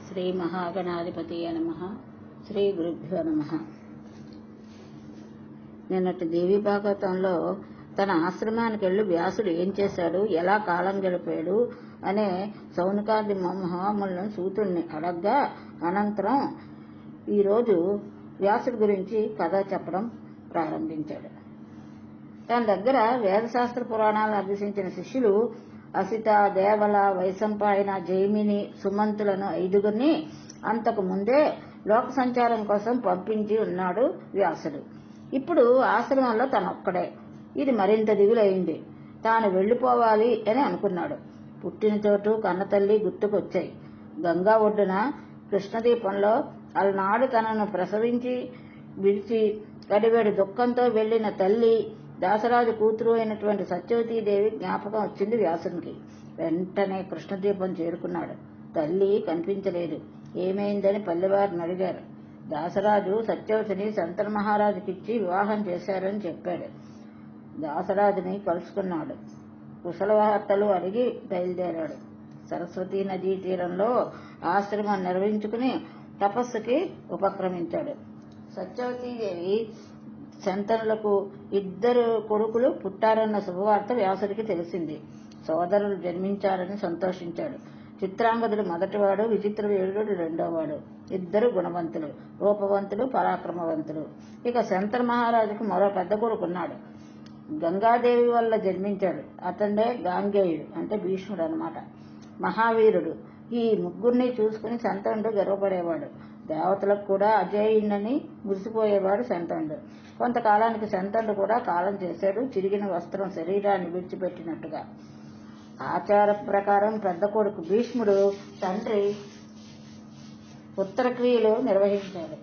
శ్రీ మహాగణాధిపతియే నమః. శ్రీ గురుభ్యో నమః. నిన్నటి దేవీ భాగవతంలో తన ఆశ్రమానికి వెళ్ళి వ్యాసుడు ఏం చేశాడు, ఎలా కాలం గడిపాడు అనే సౌనకాది మహాములను సూతుడిని అడగ్గా అనంతరం ఈరోజు వ్యాసుడి గురించి కథ చెప్పడం ప్రారంభించాడు. తన దగ్గర వేదశాస్త్ర పురాణాలను అభ్యసించిన శిష్యులు అసిత, దేవల, వైశంపాయన, జైమిని, సుమంతులను 5గురిని అంతకు ముందే లోక సంచారం కోసం పంపించి ఉన్నాడు వ్యాసుడు. ఇప్పుడు ఆశ్రమంలో తనొక్కడే. ఇది మరింత దిగులైంది. తాను వెళ్లిపోవాలి అని అనుకున్నాడు. పుట్టిన చోటు, కన్నతల్లి గుర్తుకొచ్చాయి. గంగా ఒడ్డున కృష్ణదీపంలో అలనాడు తనను ప్రసవించి విడిచి గడివేడు దుఃఖంతో వెళ్లిన తల్లి, దాసరాజు కూతురు అయినటువంటి సత్యవతీదేవి జ్ఞాపకం వచ్చింది వ్యాసునికి. వెంటనే కృష్ణదీపం చేరుకున్నాడు. తల్లి కనిపించలేదు. ఏమైందని పల్లెవారిని అడిగారు. దాసరాజు సత్యవతిని శంతన మహారాజుకిచ్చి వివాహం చేశారని చెప్పాడు. దాసరాజుని కలుసుకున్నాడు. కుశల వార్తలు అడిగి బయలుదేరాడు. సరస్వతీ నదీ తీరంలో ఆశ్రమం నిర్వహించుకుని తపస్సుకి ఉపక్రమించాడు. సత్యవతీదేవి శంతనులకు 2 కొడుకులు పుట్టారన్న శుభవార్త వ్యాసుడికి తెలిసింది. సోదరులు జన్మించారని సంతోషించాడు. చిత్రాంగదుడు మొదటివాడు, విచిత్రవీర్యుడు రెండోవాడు. 2 గుణవంతులు, రూపవంతులు, పరాక్రమవంతులు. ఇక శంతన మహారాజుకు మరో పెద్ద కొడుకున్నాడు. గంగాదేవి వల్ల జన్మించాడు. అతడే గాంగేయుడు, అంటే భీష్ముడు అన్నమాట. మహావీరుడు. ఈ 3 చూసుకుని శంతనుడు గర్వపడేవాడు. దేవతలకు కూడా అజేయుడని మురిసిపోయేవాడు శంతనుడు. కొంతకాలానికి శంతనుడు కూడా కాలం చేశాడు, చిరిగిన వస్త్రం శరీరాన్ని విడిచిపెట్టినట్టుగా. ఆచార ప్రకారం పెద్ద కొడుకు భీష్ముడు తండ్రి ఉత్తరక్రియలు నిర్వహించాడు.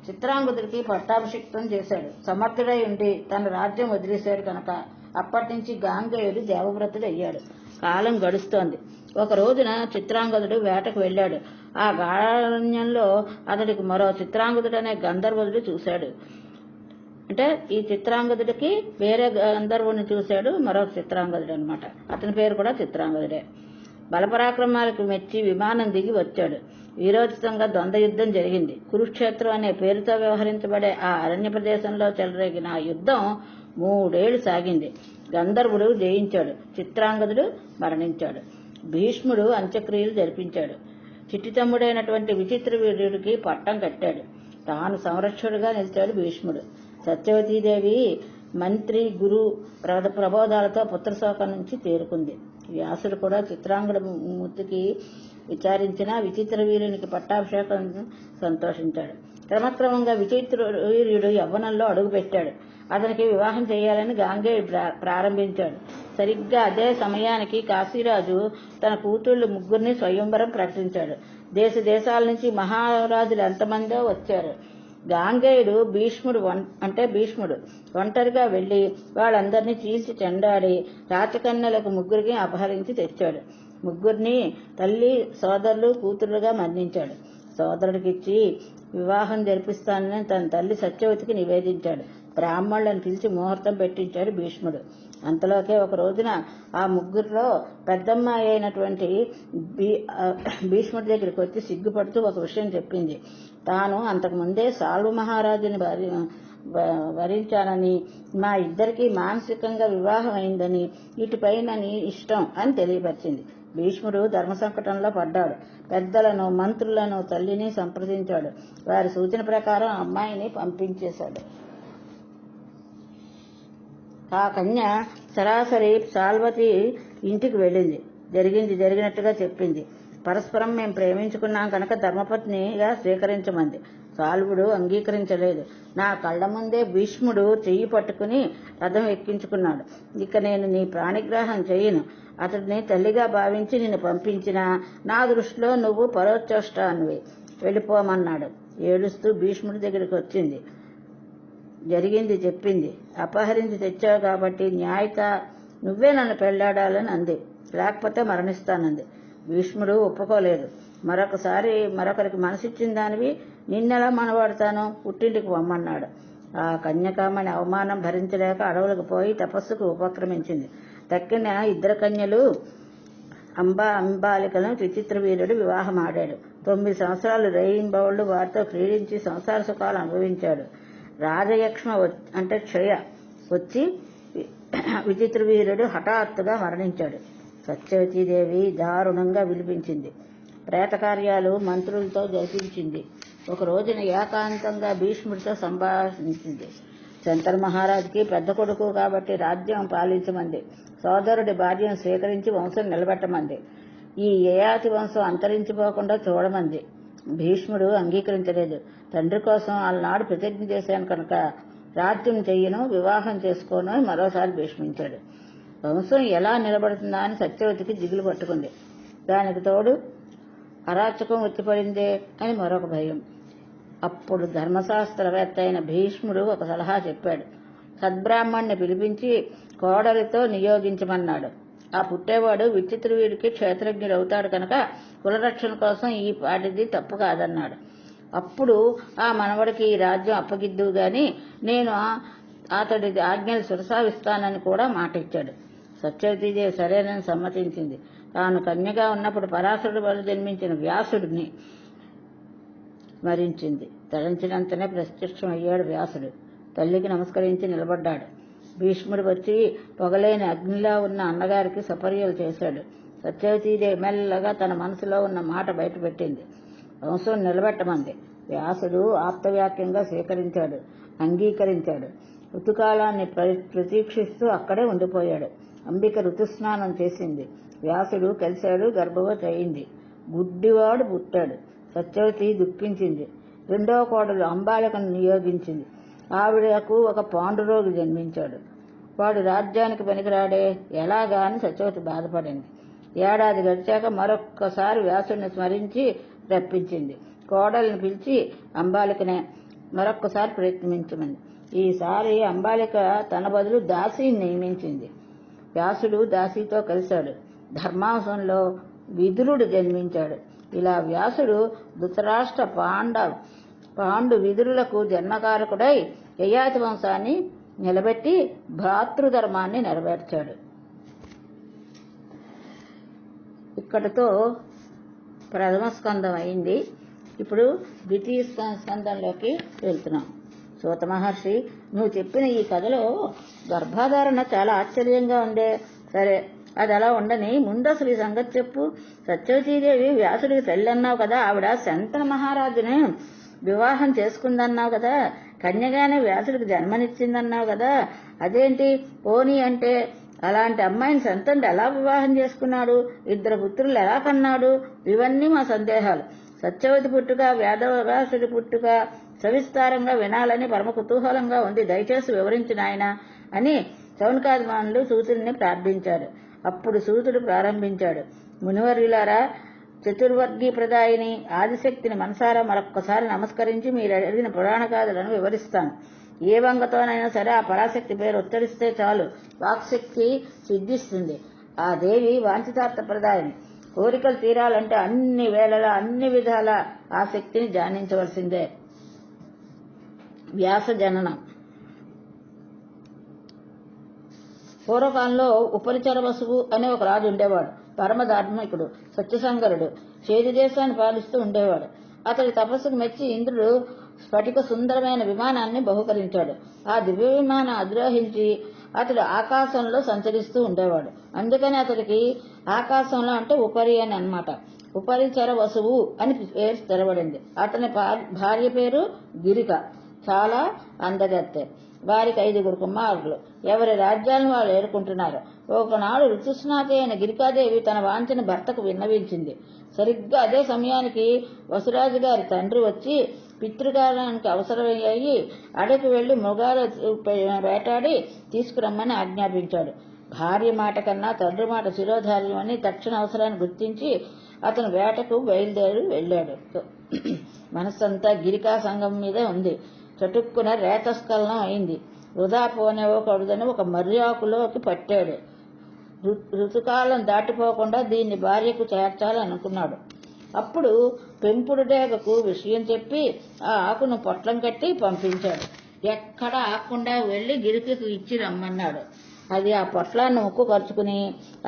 చిత్రాంగదుడికి పట్టాభిషిక్తం చేశాడు. సమర్థుడై ఉండి తన రాజ్యం వదిలేశాడు కనుక అప్పటి నుంచి గాంగేయుడు దేవవ్రతుడు అయ్యాడు. కాలం గడుస్తోంది. ఒక రోజున చిత్రాంగదుడు వేటకు వెళ్ళాడు. ఆ గాఢారణ్యంలో అతడికి మరో చిత్రాంగదుడు అనే గంధర్వుడు చూశాడు. అంటే ఈ చిత్రాంగదుడికి వేరే గంధర్వుని చూశాడు, మరో చిత్రాంగదుడు అనమాట. అతని పేరు కూడా చిత్రాంగదుడే. బలపరాక్రమాలకు మెచ్చి విమానం దిగి వచ్చాడు. వీరోచితంగా ద్వంద్వ యుద్ధం జరిగింది. కురుక్షేత్రం అనే పేరుతో వ్యవహరించబడే ఆ అరణ్య ప్రదేశంలో చెలరేగిన ఆ యుద్ధం 3 ఏళ్లు సాగింది. గంధర్వుడు జయించాడు. చిత్రాంగదుడు మరణించాడు. భీష్ముడు అంత్యక్రియలు జరిపించాడు. చిట్టి తమ్ముడైనటువంటి విచిత్రవీర్యుడికి పట్టం కట్టాడు. తాను సంరక్షకుడిగా నిలిచాడు భీష్ముడు. సత్యవతీదేవి మంత్రి, గురు ప్రబోధాలతో పుత్రశోకం నుంచి తేరుకుంది. వ్యాసుడు కూడా చిత్రాంగద మూర్తికి విచారించిన విచిత్రవీర్యునికి పట్టాభిషేకం సంతోషించాడు. క్రమక్రమంగా విచిత్రవీర్యుడు యవ్వనంలో అడుగుపెట్టాడు. అతనికి వివాహం చేయాలని గాంగేయుడు ప్రారంభించాడు. సరిగ్గా అదే సమయానికి కాశీరాజు తన కూతుళ్లు 3 స్వయంవరం ప్రకటించాడు. దేశ దేశాల నుంచి మహారాజులు ఎంతమందో వచ్చారు. గాంగేయుడు భీష్ముడు ఒంటరిగా వెళ్లి వాళ్ళందరినీ చీల్చి చెండాడి రాచకన్యలకు 3 అపహరించి తెచ్చాడు. 3 తల్లి, సోదరులు, కూతురుగా మరణించాడు. సోదరుడికిచ్చి వివాహం జరిపిస్తానని తన తల్లి సత్యవతికి నివేదించాడు. బ్రాహ్మణులను పిలిచి ముహూర్తం పెట్టించాడు భీష్ముడు. అంతలోకే ఒక రోజున ఆ 3లో పెద్దమ్మాయి అయినటువంటి భీష్ముడి దగ్గరికి వచ్చి సిగ్గుపడుతూ ఒక విషయం చెప్పింది. తాను అంతకుముందే సాల్వ మహారాజుని వరించానని, మా ఇద్దరికీ మానసికంగా వివాహం అయిందని, ఇటుపైన నీ ఇష్టం అని తెలియపరిచింది. భీష్ముడు ధర్మ సంకటంలో పడ్డాడు. పెద్దలను, మంత్రులను, తల్లిని సంప్రదించాడు. వారి సూచన ప్రకారం అమ్మాయిని పంపించేశాడు. ఆ కన్య సరాసరి సాల్వతి ఇంటికి వెళ్ళింది. జరిగినట్టుగా చెప్పింది. పరస్పరం మేము ప్రేమించుకున్నాం కనుక ధర్మపత్నిగా స్వీకరించమంది. సాల్వుడు అంగీకరించలేదు. నా కళ్ల ముందే భీష్ముడు చెయ్యి పట్టుకుని రథం ఎక్కించుకున్నాడు. ఇక నేను నీ ప్రాణిగ్రహం చేయను. అతడిని తల్లిగా భావించి నిన్ను పంపించినా నా దృష్టిలో నువ్వు పరోచోష్టానివి, వెళ్ళిపోమన్నాడు. ఏడుస్తూ భీష్ముడి దగ్గరికి వచ్చింది. జరిగింది చెప్పింది. అపహరించి తెచ్చావు కాబట్టి న్యాయత నువ్వే నన్ను పెళ్లాడాలని అంది. లేకపోతే మరణిస్తానంది. భీష్ముడు ఒప్పుకోలేదు. మరొకరికి మనసిచ్చిన దానివి నిన్నెలా మనవాడతాను, పుట్టింటికి పొమ్మన్నాడు. ఆ కన్యకామణి అవమానం భరించలేక అడవులకు పోయి తపస్సుకు ఉపక్రమించింది. తక్కిన 2 కన్యలు అంబాలికను విచిత్రవీర్యుడు వివాహమాడాడు. 9 సంవత్సరాలు రేయింబవళ్లు వారితో క్రీడించి సంసార సుఖాలు అనుభవించాడు. రాజయక్ష్మ అంటే క్షయ వచ్చి విచిత్రవీర్యుడు హఠాత్తుగా మరణించాడు. సత్యవతీదేవి దారుణంగా విలిపించింది. ప్రేతకార్యాలు మంత్రులతో జరిపించింది. ఒక రోజున ఏకాంతంగా భీష్ముడితో సంభాషించింది. శంతర్ మహారాజుకి పెద్ద కొడుకు కాబట్టి రాజ్యం పాలించమంది. సోదరుడి భార్యను స్వీకరించి వంశం నిలబెట్టమంది. ఈ యయాతి వంశం అంతరించిపోకుండా చూడమంది. భీష్ముడు అంగీకరించలేదు. తండ్రి కోసం ఆనాడు ప్రతిజ్ఞ చేశాను కనుక రాజ్యం చెయ్యను, వివాహం చేసుకోను అని మరోసారి భీష్మించాడు. వంశం ఎలా నిలబడుతుందా అని సత్యవతికి దిగులు పట్టుకుంది. దానికి తోడు అరాచకం వచ్చిపడిందే అని మరొక భయం. అప్పుడు ధర్మశాస్త్రవేత్త అయిన భీష్ముడు ఒక సలహా చెప్పాడు. సద్బ్రాహ్మణ్ణి పిలిపించి కోడలితో నియోగించమన్నాడు. ఆ పుట్టేవాడు విచిత్రవీడికి క్షేత్రజ్ఞుడవుతాడు కనుక కులరక్షణ కోసం ఈ పాటిది తప్పు కాదన్నాడు. అప్పుడు ఆ మనవడికి ఈ రాజ్యం అప్పగిద్దువు గాని నేను అతడి ఆజ్ఞలు శిరసావిస్తానని కూడా మాట ఇచ్చాడు. సత్యవతీదేవి సరేనని సమ్మతించింది. తాను కన్యగా ఉన్నప్పుడు పరాశరుడి వల్ల జన్మించిన వ్యాసుడిని స్మరించింది. తలంచినంతనే ప్రత్యక్షమయ్యాడు వ్యాసుడు. తల్లికి నమస్కరించి నిలబడ్డాడు. భీష్ముడు వచ్చి పొగలేని అగ్నిలా ఉన్న అన్నగారికి సపర్యలు చేశాడు. సత్యవతీదేవి మెల్లగా తన మనసులో ఉన్న మాట బయటపెట్టింది. వంశం నిలబెట్టమంది. వ్యాసుడు ఆప్తవాక్యంగా స్వీకరించాడు, అంగీకరించాడు. ఋతుకాలాన్ని ప్రతీక్షిస్తూ అక్కడే ఉండిపోయాడు. అంబిక ఋతుస్నానం చేసింది. వ్యాసుడు కలిశాడు, గర్భవతి అయింది. గుడ్డివాడు పుట్టాడు. సత్యవతి దుఃఖించింది. రెండవ కోడలు అంబాలికను నియోగించింది. ఆవిడకు ఒక పాండురోగి జన్మించాడు. వాడు రాజ్యానికి పనికిరాడే, ఎలాగా అని సత్యవతి బాధపడింది. ఏడాది గడిచాక మరొక్కసారి వ్యాసుడిని స్మరించి రప్పించింది. కోడల్ని పిలిచి అంబాలికనే మరొక్కసారి ప్రయత్నించమంది. ఈసారి అంబాలిక తన బదులు దాసిని నియమించింది. వ్యాసుడు దాసితో కలిశాడు. ధర్మాసంలో విదురుడు జన్మించాడు. ఇలా వ్యాసుడు ధృతరాష్ట్ర పాండు విదురులకు జన్మకారకుడై యయాతి వంశాన్ని నిలబెట్టి భ్రాతృధర్మాన్ని నెరవేర్చాడు. ఇక్కడితో ప్రథమ స్కందం అయింది. ఇప్పుడు ద్వితీయ స్కందంలోకి వెళ్తున్నాం. సూత మహర్షి, నువ్వు చెప్పిన ఈ కథలో గర్భాధారణ చాలా ఆశ్చర్యంగా ఉందే. సరే, అది అలా ఉండని ముందు అసలు ఈ సంగతి చెప్పు. సత్యవతీదేవి వ్యాసుడికి తల్లి అన్నావు కదా, ఆవిడ శంతన మహారాజుని వివాహం చేసుకుందన్నావు కదా, కన్యగానే వ్యాసుడికి జన్మనిచ్చిందన్నావు కదా, అదేంటి పోనీ అంటే అలాంటి అమ్మాయిని శంతనుడు ఎలా వివాహం చేసుకున్నాడు, 2 పుత్రులు ఎలా కన్నాడు, ఇవన్నీ మా సందేహాలు. సత్యవతి పుట్టుక, వ్యాసుడి పుట్టుక సవిస్తారంగా వినాలని పరమ కుతూహలంగా ఉంది, దయచేసి వివరించిన ఆయన అని శౌనకాదిమానులు సూతుడిని ప్రార్థించాడు. అప్పుడు సూతుడు ప్రారంభించాడు. మునివర్యులారా, చతుర్వర్గీ ప్రదాయిని ఆదిశక్తిని మనసారా మరొక్కసారి నమస్కరించి మీరు అడిగిన పురాణ గాథలను వివరిస్తాను. ఏ వంగతోనైనా సరే ఆ పరాశక్తి పేరు ఉచ్చరిస్తే చాలు వాక్శక్తి సిద్ధిస్తుంది. ఆ దేవి వాంఛితార్థ ప్రదాయిని. కోరికలు తీరాలంటే అన్ని వేళలా అన్ని విధాల ఆ శక్తిని ధ్యానించవలసిందే. వ్యాస జననం. పూర్వకాలంలో ఉపరిచర వసువు అనే ఒక రాజు ఉండేవాడు. పరమధార్మికుడు, సత్యసంగరుడు, చేది దేశాన్ని పాలిస్తూ ఉండేవాడు. అతడి తపస్సుకు మెచ్చి ఇంద్రుడు స్ఫటిక సుందరమైన విమానాన్ని బహుకరించాడు. ఆ దివ్య విమానం అధిరోహించి అతడు ఆకాశంలో సంచరిస్తూ ఉండేవాడు. అందుకని అతడికి ఆకాశంలో అంటే ఉపరి అని అన్నమాట. ఉపరిచర వసువు అని పేరు స్థిరపడింది. అతని భార్య పేరు గిరిక, చాలా అందగత్తె. వారికి 5 కుమారులు. ఎవరి రాజ్యాలను వాళ్ళు ఏరుకుంటున్నారు. ఒకనాడు ఋతుస్నాతి అయిన గిరికాదేవి తన వాంఛని భర్తకు విన్నవించింది. సరిగ్గా అదే సమయానికి వసురాజు గారి తండ్రి వచ్చి పితృకాలానికి అవసరమయ్యి అడవికి వెళ్లి మృగాలు వేటాడి తీసుకురమ్మని ఆజ్ఞాపించాడు. భార్య మాట కన్నా తండ్రి మాట శిరోధార్యమని తక్షణ అవసరాన్ని గుర్తించి అతను వేటకు బయలుదేరి వెళ్ళాడు. మనస్సంతా గిరికా సంఘం మీదే ఉంది. చటుక్కున రేతస్ఖలనం అయింది. వృధా పోనివ్వకూడదని ఒక మర్యాకులోకి పట్టాడు. ఋతుకాలం దాటిపోకుండా దీన్ని భార్యకు చేర్చాలనుకున్నాడు. అప్పుడు పెంపుడు డేగకు విషయం చెప్పి ఆ ఆకును పొట్లం కట్టి పంపించాడు. ఎక్కడ ఆకుండా వెళ్లి గిరికి ఇచ్చి రమ్మన్నాడు. అది ఆ పొట్లాన్ని ముక్కు ఖర్చుకుని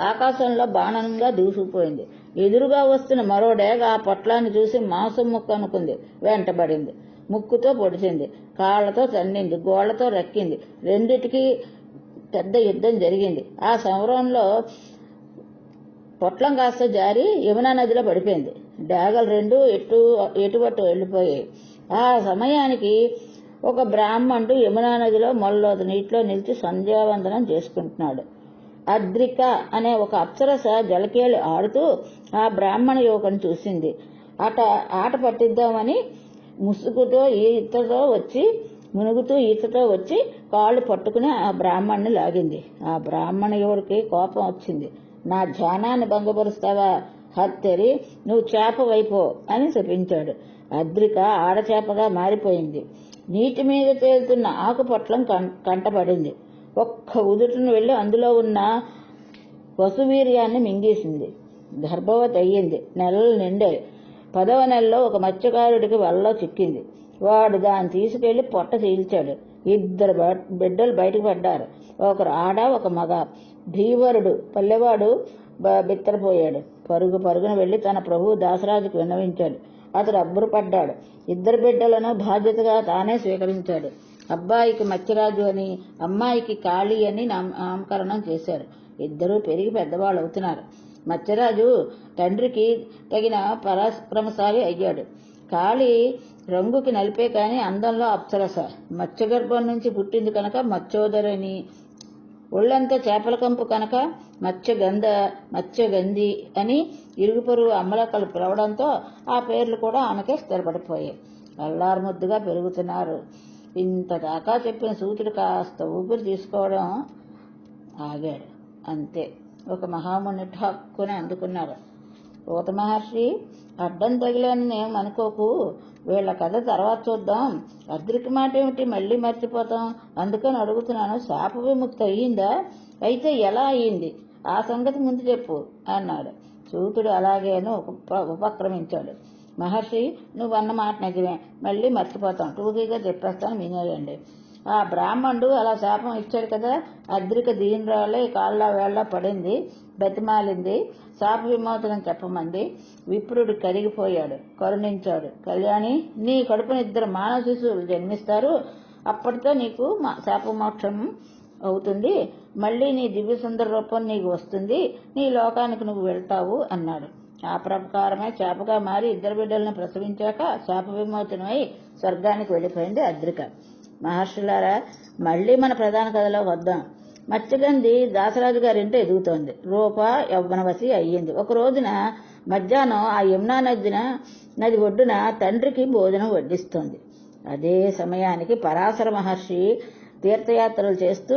ఆకాశంలో బాణంగా దూసుకుపోయింది. ఎదురుగా వస్తున్న మరో డేగ ఆ పొట్లాన్ని చూసి మాంసం ముక్కు అనుకుంది, వెంటబడింది. ముక్కుతో పొడిచింది, కాళ్లతో తన్నింది, గోళ్లతో రక్కింది. రెండిటికి పెద్ద యుద్ధం జరిగింది. ఆ సమరంలో పొట్లం కాస్త జారి యమునా నదిలో పడిపోయింది. డేగలు రెండు ఎటువట్టు వెళ్ళిపోయాయి. ఆ సమయానికి ఒక బ్రాహ్మణుడు యమునా నదిలో మొల్లోతు నీటిలో నిలిచి సంధ్యావందనం చేసుకుంటున్నాడు. అద్రిక అనే ఒక అప్సరస జలకేలి ఆడుతూ ఆ బ్రాహ్మణ యువకుని చూసింది. ఆట పట్టిద్దామని మునుగుతూ ఈతతో వచ్చి కాళ్ళు పట్టుకుని ఆ బ్రాహ్మణ్ణి లాగింది. ఆ బ్రాహ్మణ యువడికి కోపం వచ్చింది. నా ధ్యానాన్ని భంగపరుస్తావా, హత్తెరి, నువ్వు చేప వైపో అని శపించాడు. అద్రిక ఆడచేపగా మారిపోయింది. నీటి మీద తేలుతున్న ఆకు పొట్లం కంటపడింది. ఒక్క ఉదుటును వెళ్లి అందులో ఉన్న పశువీర్యాన్ని మింగేసింది. గర్భవతి అయ్యింది. నెలలు నిండాయి. 10వ నెలలో ఒక మత్స్యకారుడికి వలలో చిక్కింది. వాడు దాన్ని తీసుకెళ్లి పొట్ట చీల్చాడు. 2 బిడ్డలు బయటకు పడ్డారు. ఒకరు ఆడ, ఒక మగ. ధీవరుడు పల్లెవాడు బిత్తరపోయాడు. పరుగున వెళ్లి తన ప్రభువు దాసరాజుకు విన్నవించాడు. అతడు అబ్బురపడ్డాడు. 2 బిడ్డలను బాధ్యతగా తానే స్వీకరించాడు. అబ్బాయికి మత్స్యరాజు అని, అమ్మాయికి కాళీ అని నామకరణం చేశారు. 2 పెరిగి పెద్దవాళ్ళు అవుతున్నారు. మత్స్యరాజు తండ్రికి తగిన పరాక్రమశాలి అయ్యాడు. కాళీ రంగుకి నలిపే కాని అందంలో అప్సరస. మత్స్యగర్భం నుంచి పుట్టింది కనుక మత్స్యోదరిని, ఒళ్లంతా చేపల కంపు కనుక మత్స్యగంధి అని ఇరుగు పొరుగు అమ్మలక్కలు పిలవడంతో ఆ పేర్లు కూడా ఆమెకే స్థిరపడిపోయాయి. అల్లారుముద్దుగా పెరుగుతున్నారు. ఇంత దాకా చెప్పిన సూతుడు కాస్త ఊపిరి తీసుకోవడం ఆగాడు. అంతే. ఒక మహాముని హక్కుని అందుకున్నాడు. పూత మహర్షి, అడ్డం తగిలని నేను అనుకోకు. వీళ్ల కథ తర్వాత చూద్దాం. అద్రిక మాట ఏమిటి మళ్ళీ మర్చిపోతాం. అందుకని అడుగుతున్నాను, శాప విముక్తి అయ్యిందా? అయితే ఎలా అయ్యింది? ఆ సంగతి ముందు చెప్పు అన్నాడు. సూతుడు అలాగేనో ఉపక్రమించాడు. మహర్షి, నువ్వన్న మాట నిజమే, మళ్ళీ మర్చిపోతాం. టూకీగా చెప్పేస్తాను, వినేయండి. ఆ బ్రాహ్మణుడు అలా శాపం ఇచ్చాడు కదా. అద్రిక దీనిరాళ్ళే కాళ్ళ వేళ్ళ పడింది, బతిమాలింది, శాప విమోచనం చెప్పమంది. విప్రుడు కరిగిపోయాడు, కరుణించాడు. కళ్యాణి, నీ కడుపున 2 మానవ శిశువులు జన్మిస్తారు. అప్పటితో నీకు శాపమోక్షం అవుతుంది. మళ్ళీ నీ దివ్య సుందర రూపం నీకు వస్తుంది. నీ లోకానికి నువ్వు వెళ్తావు అన్నాడు. ఆ ప్రకారమే చేపగా మారి 2 బిడ్డలను ప్రసవించాక శాప విమోచనమై స్వర్గానికి వెళ్ళిపోయింది అద్రిక. మహర్షులారా, మళ్లీ మన ప్రధాన కథలో వద్దాం. మత్స్యగంధి దాసరాజు గారింట ఎదుగుతోంది. రూప యవ్వనవశి అయ్యింది. ఒక రోజున మధ్యాహ్నం ఆ యమునా నది ఒడ్డున తండ్రికి భోజనం వడ్డిస్తోంది. అదే సమయానికి పరాశర మహర్షి తీర్థయాత్రలు చేస్తూ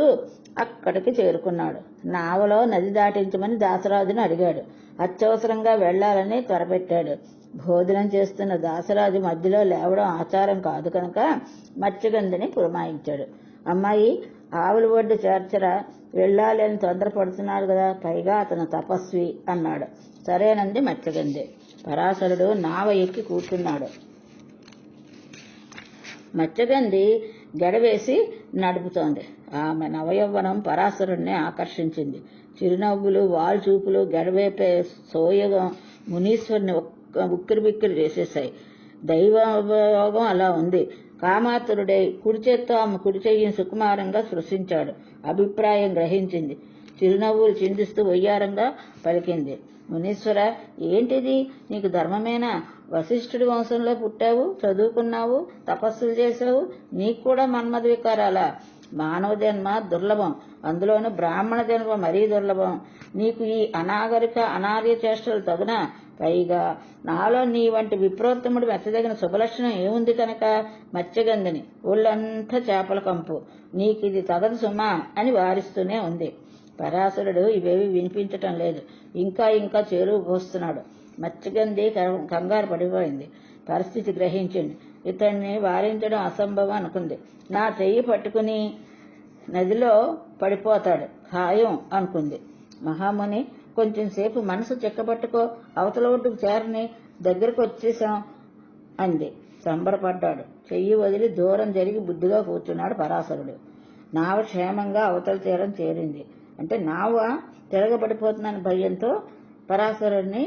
అక్కడికి చేరుకున్నాడు. నావలో నది దాటించమని దాసరాజును అడిగాడు. అత్యవసరంగా వెళ్లాలని త్వరపెట్టాడు. భోజనం చేస్తున్న దాసరాజు మధ్యలో లేవడం ఆచారం కాదు కనుక మత్స్యగంధిని పురమాయించాడు. అమ్మాయి, ఆవుల ఒడ్డు చేర్చరా, వెళ్ళాలి అని తొందరపడుతున్నాడు కదా, పైగా అతను తపస్వి అన్నాడు. సరేనంది మత్స్యగంధి. పరాశరుడు నావ ఎక్కి కూర్చున్నాడు. మత్స్యగంధి గడవేసి నడుపుతోంది. ఆమె నవయవ్వనం పరాశరుడిని ఆకర్షించింది. చిరునవ్వులు, వాల్చూపులు, గడవేపే సోయగం మునీశ్వరుని ఉక్కిరిబిక్కిరి చేసేశాయి. దైవయోగం అలా ఉంది. కామాతురుడై కుడి చేత్తో ఆమె కుడి చెయ్యిని సుకుమారంగా స్పృశించాడు. అభిప్రాయం గ్రహించింది. చిరునవ్వులు చిందిస్తూ వయ్యారంగా పలికింది. మునీశ్వర, ఏంటిది? నీకు ధర్మమేనా? వశిష్ఠుడి వంశంలో పుట్టావు, చదువుకున్నావు, తపస్సులు చేశావు, నీకు కూడా మన్మథ వికారాలా? మానవ జన్మ దుర్లభం, అందులోనూ బ్రాహ్మణ జన్మ మరీ దుర్లభం. నీకు ఈ అనార్య చేష్టలు తగునా? పైగా నాలో నీ వంటి విప్రోత్తముడు మెచ్చదగిన శుభలక్షణం ఏముంది కనుక? మత్స్యగంధిని ఒళ్ళంతా చేపల కంపు, నీకిది తగదు సుమా అని వారిస్తూనే ఉంది. పరాశరుడు ఇవేవి వినిపించటం లేదు. ఇంకా చేరువు పోస్తున్నాడు. మత్స్యగంధి కంగారు పడిపోయింది. పరిస్థితి గ్రహించింది. ఇతన్ని వారించడం అసంభవం అనుకుంది. నా చెయ్యి పట్టుకుని నదిలో పడిపోతాడు ఖాయం అనుకుంది. మహాముని, కొంచెం సేపు మనసు చెక్కబట్టుకో, అవతల ఒడ్డుకు చేరని, దగ్గరకు వచ్చేశాం అంది. సంబరపడ్డాడు. చెయ్యి వదిలి దూరం జరిగి బుద్ధిగా కూర్చున్నాడు పరాశరుడు. నావ క్షేమంగా అవతల తీరం చేరింది. అంటే నావ తిరగబడిపోతుందని భయంతో పరాశరుడిని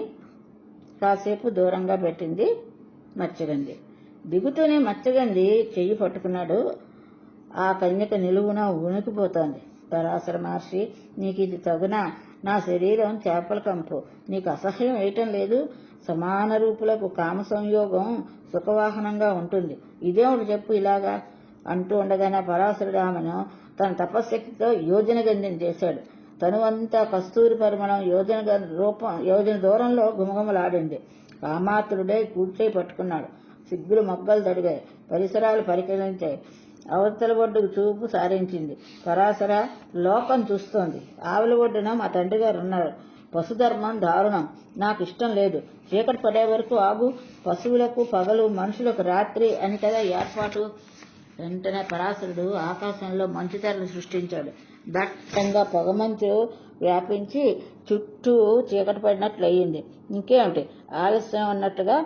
కాసేపు దూరంగా పెట్టింది మత్స్యగంధి. దిగుతూనే మత్స్యగంధి చెయ్యి పట్టుకున్నాడు. ఆ కన్యక నిలువున ఉనికిపోతోంది. పరాశర మహర్షి, నీకు ఇది తగునా? నా శరీరం చేపల కంపు, నీకు అసహ్యం వేయటం లేదు? సమాన రూపులకు కామ సంయోగం సుఖవాహనంగా ఉంటుంది, ఇదేమిటి చెప్పు ఇలాగా అంటూ ఉండగానే పరాశరుడు ఆమెను తన తపశ్శక్తితో యోజన గంధం చేశాడు. తనువంతా కస్తూరి పరిమళం యోజన దూరంలో గుమగుమలాడింది. కామాతురుడై కూర్చొని పట్టుకున్నాడు. సిగ్గులు మొగ్గలు తడిగాయి, పరిసరాలు పరికిలించాయి. అవతల ఒడ్డుకు చూపు సారించింది. పరాశర, లోకం చూస్తోంది. ఆవలి ఒడ్డున మా తండ్రి గారు ఉన్నారు. పశుధర్మం దారుణం, నాకు ఇష్టం లేదు. చీకటి పడే వరకు ఆగు. పశువులకు పగలు, మనుషులకు రాత్రి అని కదా ఏర్పాటు. వెంటనే పరాశరుడు ఆకాశంలో మంచుతెరలు సృష్టించాడు. దట్టంగా పొగమంచు వ్యాపించి చుట్టూ చీకటి పడినట్లయింది. ఇంకేమిటి, ఆలస్యం అన్నట్టుగా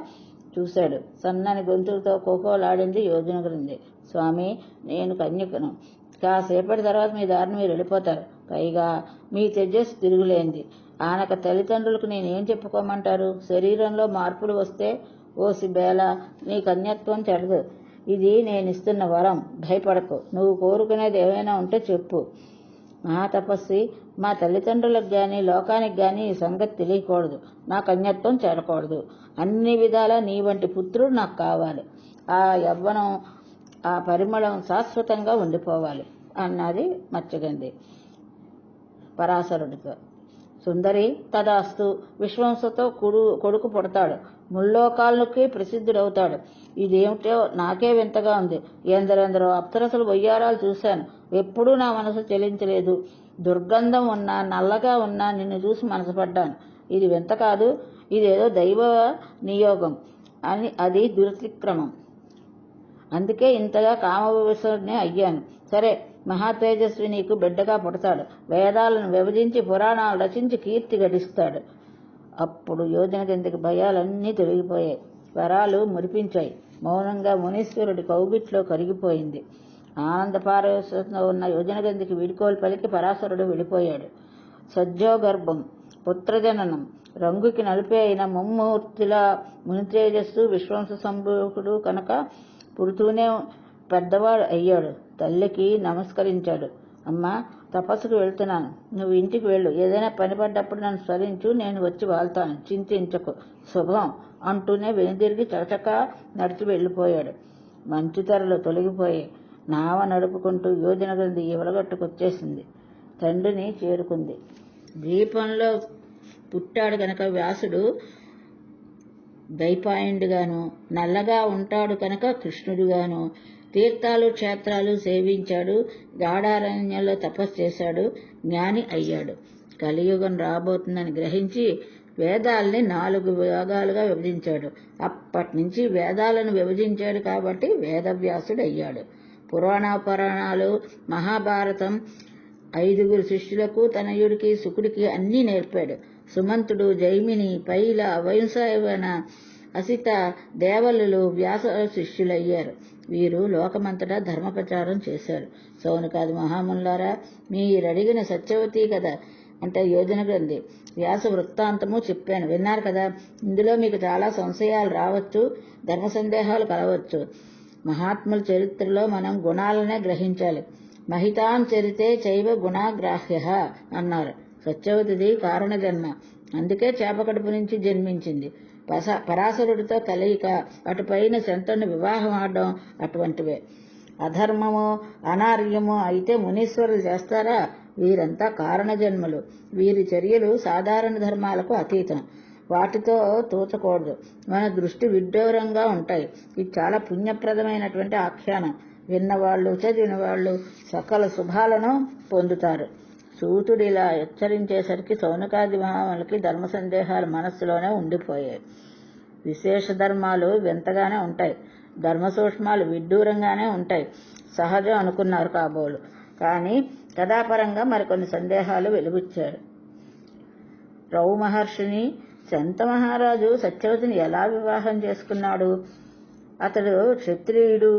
చూశాడు. సన్నని గొంతులతో కోకోలాడింది యోజనగరింది. స్వామి, నేను కన్యకను. కాసేపటి తర్వాత మీ దారిని మీరు వెళ్ళిపోతారు. పైగా మీ తేజస్సు తిరుగులేంది. ఆనక తల్లిదండ్రులకు నేనేం చెప్పుకోమంటారు? శరీరంలో మార్పులు వస్తే, ఓసి బేల, నీ కన్యత్వం చెడదు. ఇది నేనిస్తున్న వరం. భయపడకు. నువ్వు కోరుకునేది ఏమైనా ఉంటే చెప్పు. మహాతపస్వి, మా తల్లిదండ్రులకు గాని లోకానికి గాని ఈ సంగతి తెలియకూడదు. నా కన్యత్వం చేరకూడదు. అన్ని విధాలా నీ వంటి పుత్రుడు నాకు కావాలి. ఆ యవ్వనం, ఆ పరిమళం శాశ్వతంగా ఉండిపోవాలి అన్నది మత్స్యగంధి పరాశరుడితో. సుందరి, తదాస్తు. విశ్వంసతో కొడుకు పుడతాడు. ముల్లోకాలకి ప్రసిద్ధుడవుతాడు. ఇదేమిటో నాకే వింతగా ఉంది. ఎందరెందరో అప్సరసలు వయ్యారాలు చూశాను. ఎప్పుడూ నా మనసు చెలించలేదు. దుర్గంధం ఉన్నా, నల్లగా ఉన్నా నిన్ను చూసి మనసుపడ్డాను. ఇది వింత కాదు, ఇదేదో దైవ నియోగం అని. అది దురతిక్రమం. అందుకే ఇంతగా కామవివసుడిని అయ్యాను. సరే, మహాతేజస్వి నీకు బిడ్డగా పుడతాడు. వేదాలను విభజించి పురాణాలు రచించి కీర్తి గడిస్తాడు. అప్పుడు యోజనగంధికి భయాలన్నీ తొలగిపోయాయి. స్వరాలు మురిపించాయి. మౌనంగా మునీశ్వరుడి కౌగిట్లో కరిగిపోయింది. ఆనంద పారవశ్యంలో ఉన్న యోజనగంధికి వీడ్కోలు పలికి పరాశరుడు వెళ్ళిపోయాడు. సజ్జోగర్భం, పుత్రజననం, రంగుకి నలిపే అయిన ముమ్మూర్తిల మునితేజస్సు విశ్వంస సంభూకుడు కనుక పుడుతూనే పెద్దవాడు అయ్యాడు. తల్లికి నమస్కరించాడు. అమ్మా, తపస్సుకు వెళ్తున్నాను. నువ్వు ఇంటికి వెళ్ళు. ఏదైనా పని పడ్డప్పుడు నన్ను స్మరించు, నేను వచ్చి వాళ్తాను. చింతించకు. శుభం అంటూనే వెనుదిరిగి చకచకా నడిచి వెళ్ళిపోయాడు. మంచు తెరలు తొలగిపోయి నావ నడుపుకుంటూ యోజనగంధి ఇవలగట్టుకొచ్చేసింది. తండ్రిని చేరుకుంది. ద్వీపంలో పుట్టాడు కనుక వ్యాసుడు ద్వైపాయనుడుగాను, నల్లగా ఉంటాడు కనుక కృష్ణుడుగాను, తీర్థాలు క్షేత్రాలు సేవించాడు, గాఢారణ్యంలో తపస్సు చేశాడు, జ్ఞాని అయ్యాడు. కలియుగం రాబోతుందని గ్రహించి వేదాల్ని 4 భాగాలుగా విభజించాడు. అప్పటి నుంచి వేదాలను విభజించాడు కాబట్టి వేదవ్యాసుడు అయ్యాడు. పురాణాలు, మహాభారతం 5 శిష్యులకు, తనయుడికి, శుకుడికి అన్నీ నేర్పాడు. సుమంతుడు, జైమిని, పైల, వైంసాయన, అసిత, దేవలులు వ్యాస శిష్యులయ్యారు. వీరు లోకమంతటా ధర్మ ప్రచారం చేశారు. సౌనకాది మహామునులారా, మీరడిగిన సత్యవతి కదా అంటే యోజనగంధి వ్యాస వృత్తాంతము చెప్పాను, విన్నారు కదా. ఇందులో మీకు చాలా సంశయాలు రావచ్చు, ధర్మ సందేహాలు కలవచ్చు. మహాత్ముల చరిత్రలో మనం గుణాలనే గ్రహించాలి. మహితాం చరితే చైవ గుణాగ్రాహ్య అన్నారు. సత్యవతిది కారణ జన్మ, అందుకే చేపకడుపు నుంచి జన్మించింది. పరాశరుడితో కలయిక, అటుపైన శంతను వివాహం ఆడడం అటువంటివే. అధర్మము, అనార్యము అయితే మునీశ్వరులు చేస్తారా? వీరంతా కారణ జన్మలు. వీరి చర్యలు సాధారణ ధర్మాలకు అతీతం. వాటితో తోచకూడదు. మన దృష్టి విడ్డూరంగా ఉంటాయి. ఇది చాలా పుణ్యప్రదమైనటువంటి ఆఖ్యానం. విన్నవాళ్లు, చదివిన వాళ్ళు సకల శుభాలను పొందుతారు. సూతుడు ఇలా హెచ్చరించేసరికి సౌనకాది మహాములకి ధర్మ సందేహాలు మనస్సులోనే ఉండిపోయాయి. విశేష ధర్మాలు వింతగానే ఉంటాయి, ధర్మ సూక్ష్మాలు విడ్డూరంగానే ఉంటాయి. సహజం అనుకున్నారు కాబోలు. కానీ కథాపరంగా మరికొన్ని సందేహాలు వెలుగుచ్చాడు. రౌ మహర్షిని శంత మహారాజు సత్యవతిని ఎలా వివాహం చేసుకున్నాడు? అతడు క్షత్రియుడు,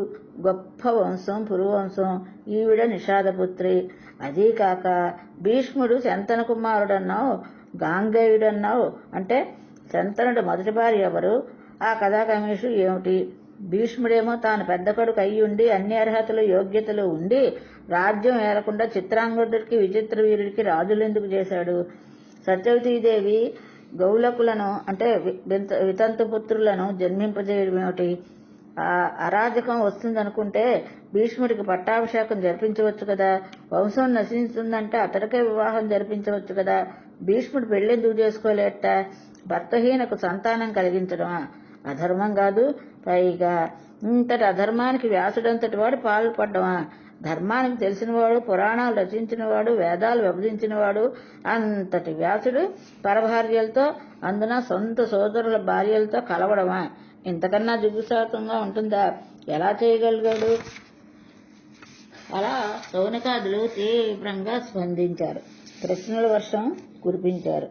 గొప్ప వంశం పురువంశం. ఈవిడ నిషాదపుత్రి. అదీ కాక భీష్ముడు శంతన కుమారుడన్నావు, గాంగేయుడన్నావు. అంటే శంతనుడు మొదటి భార్య ఎవరు? ఆ కథాకమీషు ఏమిటి? భీష్ముడేమో తాను పెద్ద కొడుకు అయ్యుండి అన్ని అర్హతలు యోగ్యతలు ఉండి రాజ్యం ఏలకుండా చిత్రాంగదుడికి విచిత్ర వీరుడికి రాజులు ఎందుకు చేశాడు? సత్యవతీదేవి గౌలకులను అంటే వితంతుపుత్రులను జన్మింపజేయడం ఏమిటి? ఆ అరాజకం వస్తుందనుకుంటే భీష్ముడికి పట్టాభిషేకం జరిపించవచ్చు కదా. వంశం నశిస్తుందంటే అతడికే వివాహం జరిపించవచ్చు కదా. భీష్ముడు పెళ్ళెందుకు చేసుకోలేట? భర్తహీనకు సంతానం కలిగించడమా? అధర్మం కాదు. పైగా ఇంతటి అధర్మానికి వ్యాసుడంతటి వాడు పాల్పడ్డమా? ధర్మానికి తెలిసినవాడు, పురాణాలు రచించినవాడు, వేదాలు విభజించినవాడు అంతటి వ్యాసుడు పరభార్యలతో, అందున సొంత సోదరుల భార్యలతో కలవడమా? ఇంతకన్నా దిగుసాకంగా ఉంటుందా? ఎలా చేయగలిగాడు? అలా శౌనకాదులు తీవ్రంగా స్పందించారు. ప్రశ్నల వర్షం కురిపించారు.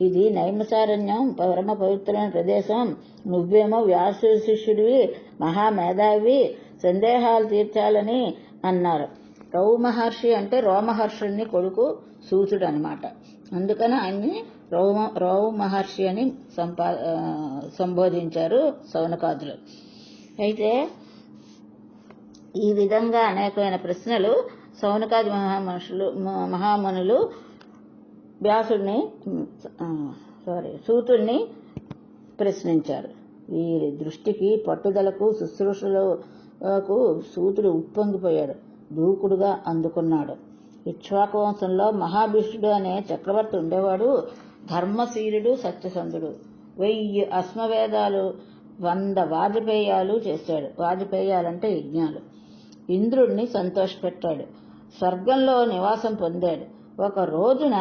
ఇది నైమిసారణ్యం, పరమ పవిత్రమైన ప్రదేశం. నువ్వేమో వ్యాసు శిష్యుడివి, మహామేధావి, సందేహాలు తీర్చాలని అన్నారు. రౌ మహర్షి అంటే రోమహర్షుని కొడుకు సూతుడు అనమాట. అందుకని ఆయన్ని రౌ మహర్షి అని సంబోధించారు శౌనకాదులు. అయితే ఈ విధంగా అనేకమైన ప్రశ్నలు శౌనకాది మహామునులు సూతుడిని ప్రశ్నించారు. వీరి దృష్టికి, పట్టుదలకు, శుశ్రూషలకు సూతుడు ఉప్పొంగిపోయాడు. దూకుడుగా అందుకున్నాడు. ఇక్ష్వాకు వంశంలో మహాభీష్ముడు అనే చక్రవర్తి ఉండేవాడు. ధర్మశీలుడు, సత్యసంధుడు. 1000 అశ్వవేదాలు, 100 వాజపేయాలు చేశాడు. వాజపేయాలంటే యజ్ఞాలు. ఇంద్రుడిని సంతోషపెట్టాడు. స్వర్గంలో నివాసం పొందాడు. ఒక రోజున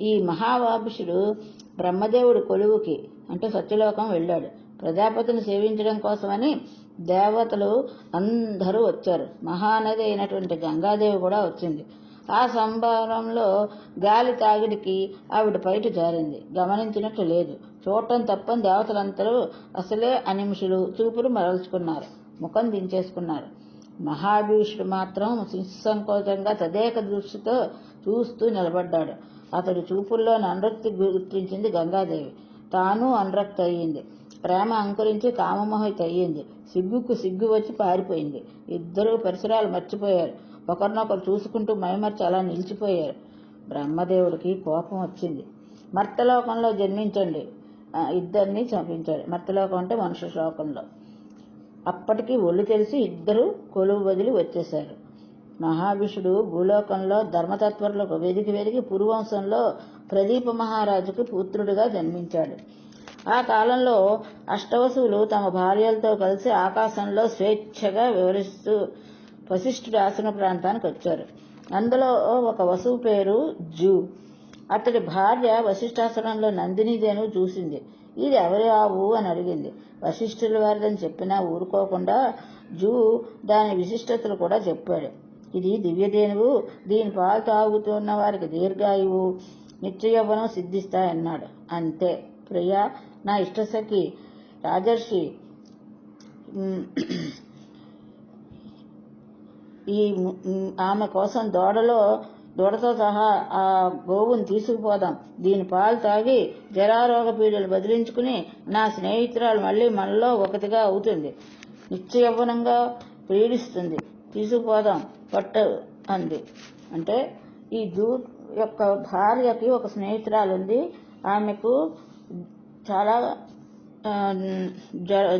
ఈ మహావాభిషుడు బ్రహ్మదేవుడి కొలువుకి అంటే సత్యలోకం వెళ్ళాడు. ప్రజాపతిని సేవించడం కోసమని దేవతలు అందరూ వచ్చారు. మహానది అయినటువంటి గంగాదేవి కూడా వచ్చింది. ఆ సంబరంలో గాలి తాగిడికి ఆవిడ పైట జారింది. గమనించినట్లు లేదు. చూడటం తప్పని దేవతలందరూ అసలే అనిమిషులు చూపులు మరల్చుకున్నారు, ముఖం దించేసుకున్నారు. మహాభీషుడు మాత్రం నిస్సంకోచంగా తదేక దృష్టితో చూస్తూ నిలబడ్డాడు. అతడి చూపుల్లో అనురక్తి గుర్తించింది గంగాదేవి. తాను అనురక్తి అయ్యింది. ప్రేమ అంకురించి కామమోహిత అయ్యింది. సిగ్గుకు సిగ్గు వచ్చి పారిపోయింది. ఇద్దరూ పరిసరాలు మర్చిపోయారు. ఒకరినొకరు చూసుకుంటూ మైమర్చి అలా నిలిచిపోయారు. బ్రహ్మదేవుడికి కోపం వచ్చింది. మర్తలోకంలో జన్మించండి, ఇద్దరిని చంపించాడు. మర్తలోకం అంటే మనుష్య శ్లోకంలో. అప్పటికి ఒళ్ళు తెలిసి ఇద్దరు కొలువు వదిలి వచ్చేశారు. మహాభీషుడు భూలోకంలో ధర్మతత్పరులకు వెదికి పురువంశంలో ప్రదీప మహారాజుకు పుత్రుడిగా జన్మించాడు. ఆ కాలంలో అష్టవసువులు తమ భార్యలతో కలిసి ఆకాశంలో స్వేచ్ఛగా వివరిస్తూ వశిష్ఠుడి ఆశ్రమ ప్రాంతానికి వచ్చారు. అందులో ఒక వసువు పేరు జూ. అతడి భార్య వశిష్ఠాశ్రమంలో నందినీదేను చూసింది. ఇది ఎవరి ఆవు అని అడిగింది. వశిష్ఠుల వారిదని చెప్పినా ఊరుకోకుండా జూ దాని విశిష్టతలు కూడా చెప్పాడు. ఇది దివ్యదేనువు, దీని పాలు తాగుతున్న వారికి దీర్ఘాయువు, నిత్యయవ్వనం సిద్ధిస్తాయన్నాడు. అంతే. ప్రియా, నా ఇష్టసఖి రాజర్షి ఆమె కోసం దూడతో సహా ఆ గోవును తీసుకుపోదాం. దీని పాలు తాగి జరారోగ పీడలు బదిలించుకుని నా స్నేహితురాలు మళ్ళీ మనలో ఒకటిగా అవుతుంది. నిత్యయవ్వనంగా పీడిస్తుంది. తీసుకుపోదాం పట్టు అంది. అంటే ఈ దూత్ యొక్క భార్యకి ఒక స్నేహితురాలు ఉంది. ఆమెకు చాలా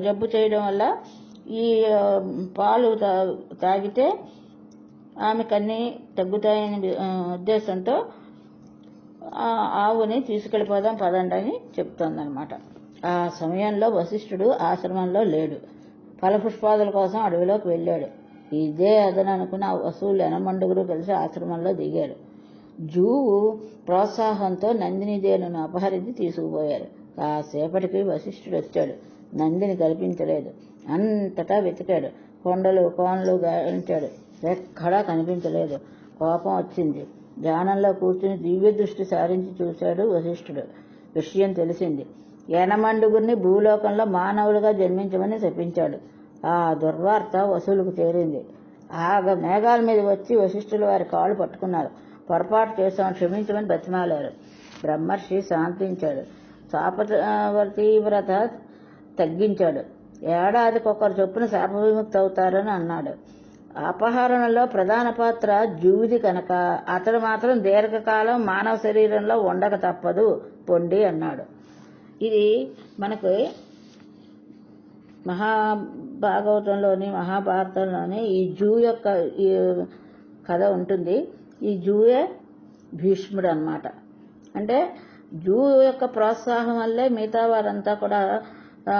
జబ్బు చేయడం వల్ల ఈ పాలు తాగితే ఆమెకన్నీ తగ్గుతాయని ఉద్దేశంతో ఆవుని తీసుకెళ్ళిపోదాం పదండి అని చెప్తోందనమాట. ఆ సమయంలో వశిష్ఠుడు ఆశ్రమంలో లేడు. ఫలపుష్పాదుల కోసం అడవిలోకి వెళ్ళాడు. ఇదే అదను అనుకున్న వసువులు ఎనమండుగురు కలిసి ఆశ్రమంలో దిగారు. జూవు ప్రోత్సాహంతో నందినీదేనును అపహరించి తీసుకుపోయారు. కాసేపటికి వశిష్ఠుడు వచ్చాడు. నందిని కనిపించలేదు. అంతటా వెతికాడు. కొండలు కోనలు గాలించాడు. ఎక్కడా కనిపించలేదు. కోపం వచ్చింది. ధ్యానంలో కూర్చుని దివ్య దృష్టి సారించి చూశాడు వశిష్ఠుడు. విషయం తెలిసింది. ఎనమండుగురిని భూలోకంలో మానవులుగా జన్మించమని శపించాడు. ఆ దుర్వార్త వసులకు చేరింది. మేఘాల మీద వచ్చి వశిష్ఠులు వారి కాళ్ళు పట్టుకున్నారు. పొరపాటు చేశాం, క్షమించమని బతిమాలారు. బ్రహ్మర్షి శాంతించాడు. తీవ్రత తగ్గించాడు. ఏడాదికొకరు చొప్పున శాప విముక్తి అవుతారని అన్నాడు. అపహరణలో ప్రధాన పాత్ర జూది కనుక అతడు మాత్రం దీర్ఘకాలం మానవ శరీరంలో ఉండక తప్పదు పొండి అన్నాడు. ఇది మనకు మహాభాగవతంలోని మహాభారతంలోని ఈ జూ యొక్క ఈ కథ ఉంటుంది. ఈ జూయే భీష్ముడు అన్నమాట. అంటే జూ యొక్క ప్రోత్సాహం వల్లే మిగతా వారంతా కూడా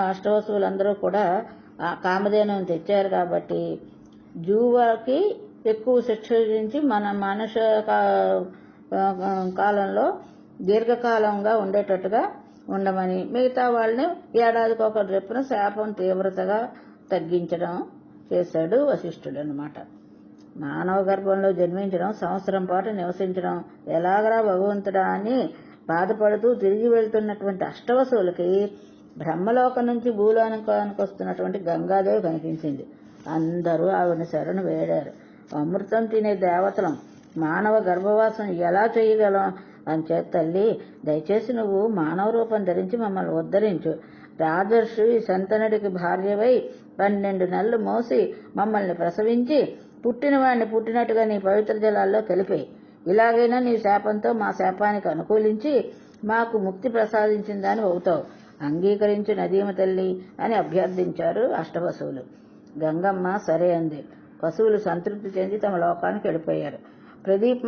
అష్టవసువులందరూ కూడా ఆ కామధేనువుని తెచ్చారు. కాబట్టి జూవాకి ఎక్కువ శిక్ష విధించి మన మనుష్య కాలంలో దీర్ఘకాలంగా ఉండేటట్టుగా ఉండమని, మిగతా వాళ్ళని ఏడాదికి ఒకటి చెప్పున శాపం తీవ్రతగా తగ్గించడం చేశాడు వశిష్ఠుడు అన్నమాట. మానవ గర్భంలో జన్మించడం, సంవత్సరం పాటు నివసించడం, ఎలాగరా భగవంతుడా అని బాధపడుతూ తిరిగి వెళ్తున్నటువంటి అష్టవసువులకి బ్రహ్మలోకం నుంచి భూలోకానికి వస్తున్నటువంటి గంగాదేవి కనిపించింది. అందరూ ఆవిడని శరణు వేడారు. అమృతం తినే దేవతలం, మానవ గర్భవాసం ఎలా చేయగలం? అంచేత తల్లి, దయచేసి నువ్వు మానవ రూపం ధరించి మమ్మల్ని ఉద్ధరించు. రాజర్షి శంతనుడికి భార్యవై 12 నెలలు మోసి మమ్మల్ని ప్రసవించి పుట్టిన వాడిని పుట్టినట్టుగా నీ పవిత్ర జలాల్లో కలిపేయి. ఇలాగైనా నీ శాపంతో మా శాపానికి అనుకూలించి మాకు ముక్తి ప్రసాదించిందని అవుతావు. అంగీకరించు నదీమ తల్లి అని అభ్యర్థించారు అష్టవసువులు. గంగమ్మ సరే అంది. వసువులు సంతృప్తి చెంది తమ లోకానికి వెళ్ళిపోయారు. ప్రదీప్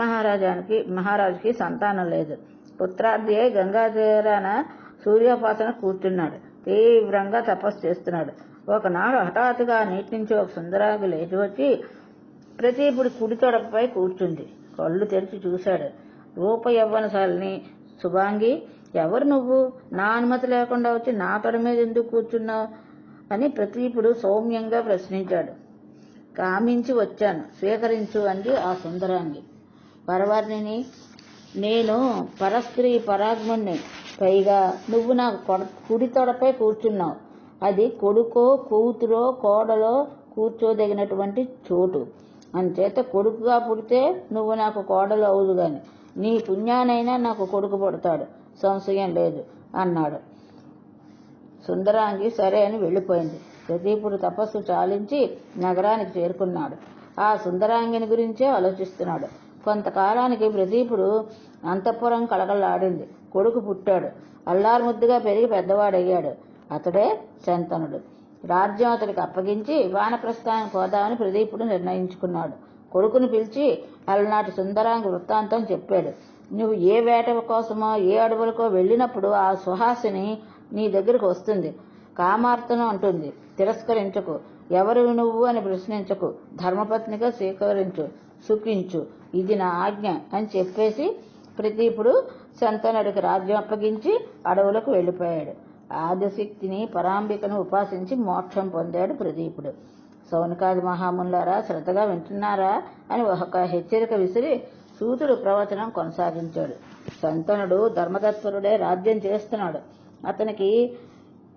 మహారాజుకి సంతానం లేదు. పుత్రార్థి అయి గంగా తీరాన సూర్యోపాసన కూర్చున్నాడు. తీవ్రంగా తపస్సు చేస్తున్నాడు. ఒకనాడు హఠాత్తుగా నీటి నుంచి ఒక సుందరాంగి లేచి వచ్చి ప్రదీపుడి కుడి తొడపై కూర్చుంది. కళ్ళు తెరిచి చూశాడు. రూప యవ్వనశాలిని శుభాంగి, ఎవరు నువ్వు? నా అనుమతి లేకుండా వచ్చి నా తొడ మీద ఎందుకు కూర్చున్నావు అని ప్రదీపుడు సౌమ్యంగా ప్రశ్నించాడు. కామించి వచ్చాను, స్వీకరించు అంది ఆ సుందరాంగి. పరవర్ణిని, నేను పరస్త్రీ పరాగ్ముణ్ణి. పైగా నువ్వు నాకు కుడి తొడపై కూర్చున్నావు. అది కొడుకో కూతురో కోడలో కూర్చోదగినటువంటి చోటు. అంచేత కొడుకుగా పుడితే నువ్వు నాకు కోడలు అవుదు గాని నీ పుణ్యానైనా నాకు కొడుకు పుడతాడు, సంశయం లేదు అన్నాడు. సుందరాంగి సరే అని వెళ్ళిపోయింది. ప్రదీపుడు తపస్సు చాలించి నగరానికి చేరుకున్నాడు. ఆ సుందరాంగిని గురించే ఆలోచిస్తున్నాడు. కొంతకాలానికి ప్రదీపుడు అంతఃపురం కళకళలాడింది. కొడుకు పుట్టాడు. అల్లారుముద్దుగా పెరిగి పెద్దవాడయ్యాడు. అతడే శంతనుడు. రాజ్యం అతడికి అప్పగించి వానప్రస్థానం పోదామని ప్రదీపుడు నిర్ణయించుకున్నాడు. కొడుకును పిలిచి అలనాటి సుందరాంగి వృత్తాంతం చెప్పాడు. నువ్వు ఏ వేట కోసమో ఏ అడవులకో వెళ్ళినప్పుడు ఆ సుహాసిని నీ దగ్గరకు వస్తుంది. కామార్తనం అంటుంది. తిరస్కరించకు. ఎవరు నువ్వు అని ప్రశ్నించకు. ధర్మపత్నిగా స్వీకరించు, సుఖించు. ఇది నా ఆజ్ఞ అని చెప్పేసి ప్రదీపుడు శంతనుడికి రాజ్యం అప్పగించి అడవులకు వెళ్ళిపోయాడు. ఆదిశక్తిని పరాంబికను ఉపాసించి మోక్షం పొందాడు ప్రదీపుడు. సౌనకాది మహామునులారా, శ్రద్ధగా వింటున్నారా అని ఒక హెచ్చరిక విసిరి సూతుడు ప్రవచనం కొనసాగించాడు. శంతనుడు ధర్మతత్పరుడే, రాజ్యం చేస్తున్నాడు. అతనికి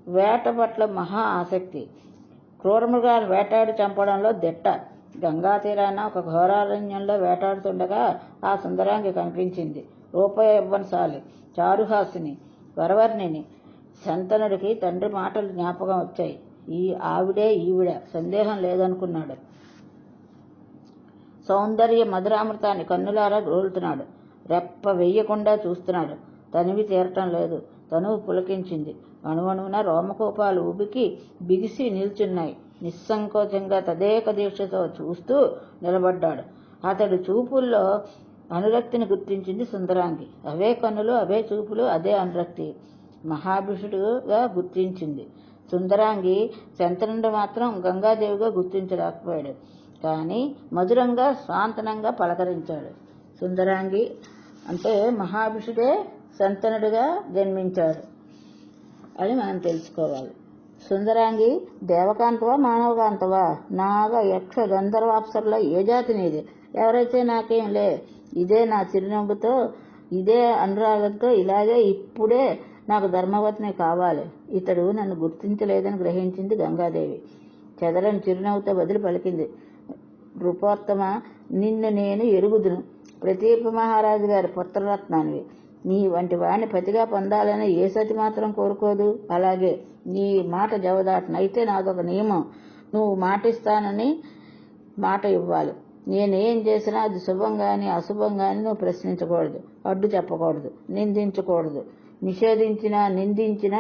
వేట పట్ల మహా ఆసక్తి. క్రూరమృగాలు వేటాడి చంపడంలో దిట్ట. గంగా తీరాన ఒక ఘోరారణ్యంలో వేటాడుతుండగా ఆ సుందరాంగి కనిపించింది. రూపయవ్వనశాలి, చారుహాసిని, వరవర్ణిని. శంతనుడికి తండ్రి మాటలు జ్ఞాపకం వచ్చాయి. ఈవిడ సందేహం లేదనుకున్నాడు. సౌందర్య మధురామృతాన్ని కన్నులారా గ్రోలుతున్నాడు. రెప్ప వెయ్యకుండా చూస్తున్నాడు. తనివి తీరటం లేదు. తనువు పులకించింది. అణువణువున రోమకోపాలు ఉబికి బిగిసి నిల్చున్నాయి. నిస్సంకోచంగా తదేక దీక్షతో చూస్తూ నిలబడ్డాడు. అతడి చూపుల్లో అనురక్తిని గుర్తించింది సుందరాంగి. అవే కన్నులు, అవే చూపులు, అదే అనురక్తి మహాభిషుడుగా గుర్తించింది. సుందరాంగి శంతనుడు మాత్రం గంగాదేవిగా గుర్తించలేకపోయాడు. కానీ మధురంగా స్వాంతనంగా పలకరించాడు. సుందరాంగి అంటే మహాభిషుడే శంతనుడిగా జన్మించాడు అని మనం తెలుసుకోవాలి. సుందరాంగి దేవకాంతవా మానవకాంతవా? నాగ యక్ష గంధర్వాప్సరలో ఏ జాతి నీది? ఎవరైతే నాకేం లే, ఇదే నా చిరునవ్వుతో, ఇదే అనురాగంతో, ఇలాగే ఇప్పుడే నాకు ధర్మపత్ని కావాలి. ఇతడు నన్ను గుర్తించలేదని గ్రహించింది గంగాదేవి. చెదరని చిరునవ్వుతో బదులు పలికింది. నృపోత్తమ, నిన్ను నేను ఎరుగుదును. ప్రతీప మహారాజు గారి పుత్రరత్నానివి. నీ వంటి వాడిని పతిగా పొందాలని ఏ సతి మాత్రం కోరుకోదు. అలాగే నీ మాట జవదాటను. అయితే నాదొక నియమం, నువ్వు మాటిస్తానని మాట ఇవ్వాలి. నేనేం చేసినా అది శుభం కానీ అశుభం కానీ నువ్వు ప్రశ్నించకూడదు, అడ్డు చెప్పకూడదు, నిందించకూడదు. నిందించినా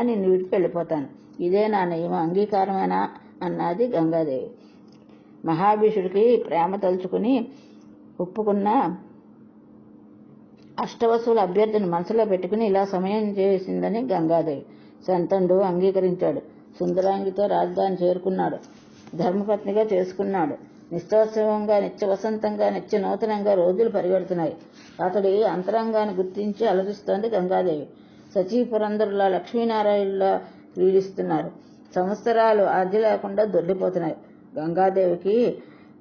నిన్ను విడిచి వెళ్ళిపోతాను. ఇదే నా నియమం, అంగీకారమేనా అన్నది గంగాదేవి. మహాభీషుడికి ప్రేమ తలుచుకుని ఒప్పుకున్న అష్టవసువుల అభ్యర్థిని మనసులో పెట్టుకుని ఇలా సమయం చేసిందని గంగాదేవి. శంతనుడు అంగీకరించాడు. సుందరాంగితో రాజధాని చేరుకున్నాడు. ధర్మపత్నిగా చేసుకున్నాడు. నిశ్చోత్సవంగా, నిత్య వసంతంగా, నిత్య నూతనంగా రోజులు పరిగెడుతున్నాయి. అతడి అంతరంగాన్ని గుర్తించి అలరిస్తోంది గంగాదేవి. సచీపురందరులా లక్ష్మీనారాయణులా క్రీడిస్తున్నారు. సంవత్సరాలు ఆద్య లేకుండా దొర్లిపోతున్నాయి. గంగాదేవికి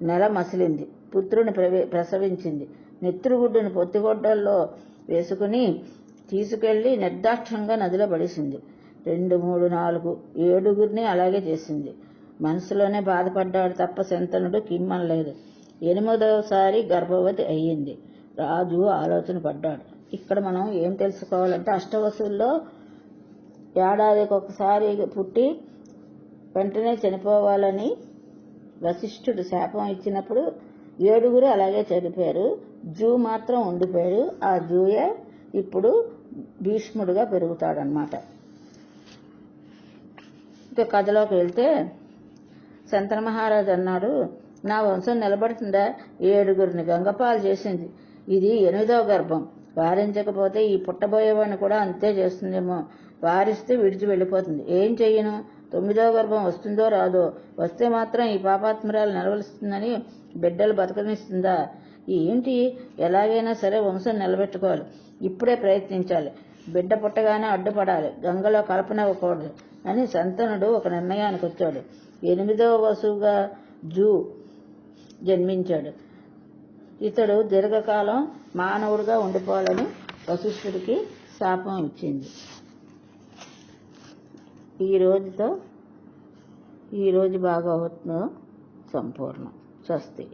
నెల మసిలింది. పుత్రుని ప్రసవించింది. నెత్తురుగుడ్డును పొత్తిగొడ్డల్లో వేసుకుని తీసుకెళ్లి నిర్దాక్షంగా నదిలో పడేసింది. 2, 3, 4, 7 అలాగే చేసింది. మనసులోనే బాధపడ్డాడు తప్ప శంతనుడు కిమ్మనలేదు. 8వసారి గర్భవతి అయ్యింది. రాజు ఆలోచన పడ్డాడు. ఇక్కడ మనం ఏం తెలుసుకోవాలంటే, అష్టవసుల్లో ఏడాదికి ఒకసారి పుట్టి వెంటనే చనిపోవాలని వశిష్ఠుడు శాపం ఇచ్చినప్పుడు 7 అలాగే చనిపోయారు. జూ మాత్రం ఉండిపోయాడు. ఆ జూయే ఇప్పుడు భీష్ముడుగా పెరుగుతాడనమాట. ఇక కథలోకి వెళ్తే, శంతన మహారాజు అన్నాడు, నా వంశం నిలబడుతుందా? 7 గంగపాలు చేసింది. ఇది 8వ గర్భం. వారించకపోతే ఈ పుట్టబోయేవాడిని కూడా అంతే చేస్తుందేమో. వారిస్తే విడిచి వెళ్ళిపోతుంది. ఏం చెయ్యను? 9వ గర్భం వస్తుందో రాదో. వస్తే మాత్రం ఈ పాపాత్మరాలు నిలవలుస్తుందని బిడ్డలు బతకనిస్తుందా? ఏంటి? ఎలాగైనా సరే వంశం నిలబెట్టుకోవాలి. ఇప్పుడే ప్రయత్నించాలి. బిడ్డ పుట్టగానే అడ్డుపడాలి. గంగలో కలపనివ్వకూడదు అని శంతనుడు ఒక నిర్ణయానికి వచ్చాడు. 8వ వసువుగా జూ జన్మించాడు. ఇతడు దీర్ఘకాలం మానవుడిగా ఉండిపోవాలని వశిష్ఠుడికి శాపం ఇచ్చింది. ఈ రోజు భాగవతం సంపూర్ణం. స్వస్తి.